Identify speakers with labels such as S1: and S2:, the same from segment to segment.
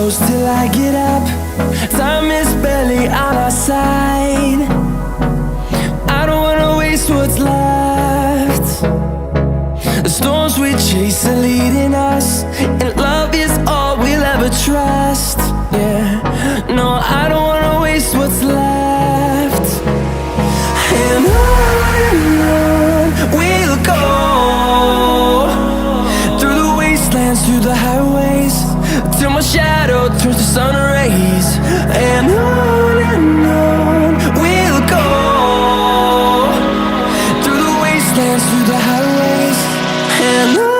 S1: close till I get up. Time is barely on our side. I don't wanna waste what's left. The storms we chase are leading us, and love is all we'll ever trust. Yeah, no, I don't wanna waste what's left. And on we'll go, through the wastelands, through the highways, till my shadow turns to sun rays. And on we'll go, through the wastelands, through the highways, and on.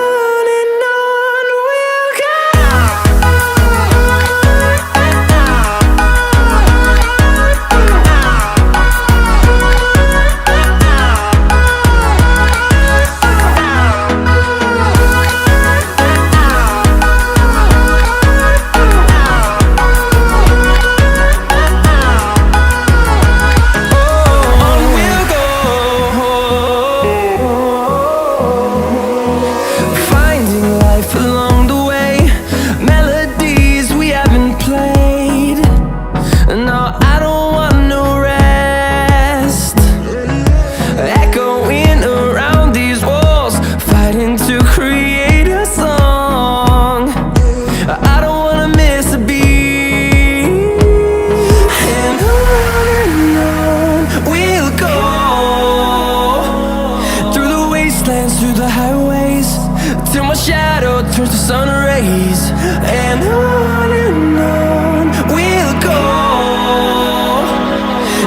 S1: Through the highways, till my shadow turns to sun rays. And on we'll go,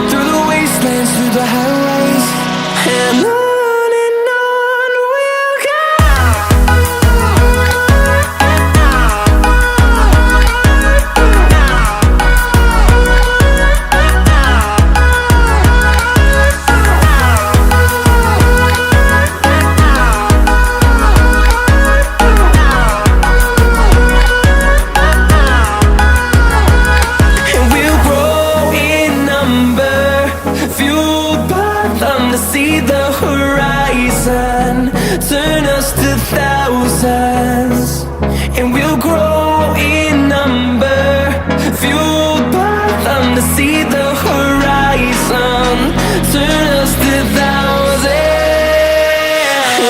S1: through the wastelands, through the highways, and on we'll go. See the horizon turn us to thousands, and we'll grow in number, fueled by them to see the horizon turn us to thousands.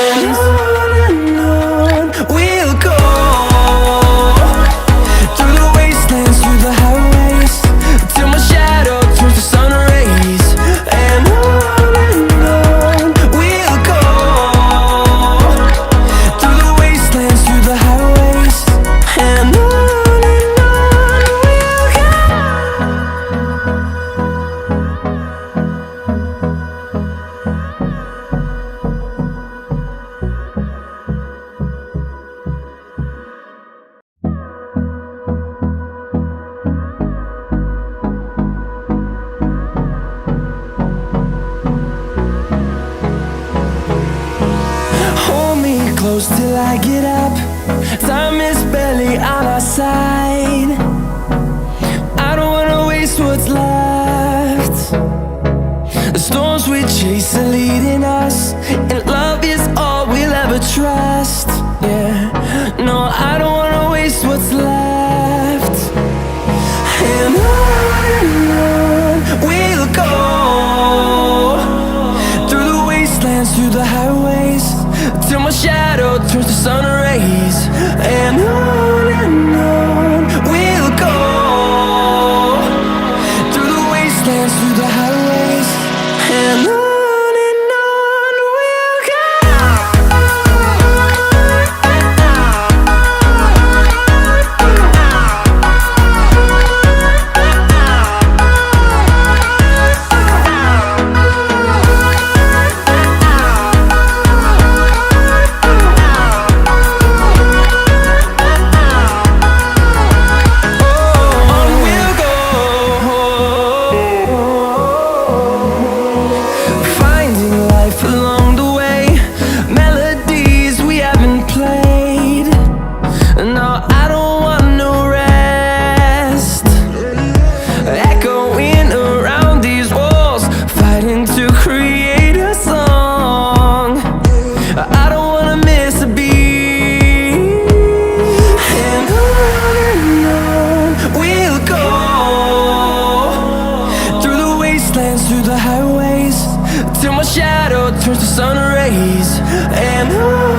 S1: And on we'll go, through the wastelands, through the highways, till my shadow turns to sun rays. And close till I get up. Time is barely on our side. I don't wanna waste what's left. The storms we chase are leading us, and love is all we'll ever trust. Yeah, no, I don't wanna waste what's left. And on we'll go, through the wastelands, through the highways, till my shadow turns to sun rays. And on we'll go, through the wastelands, through the highways, and on. And on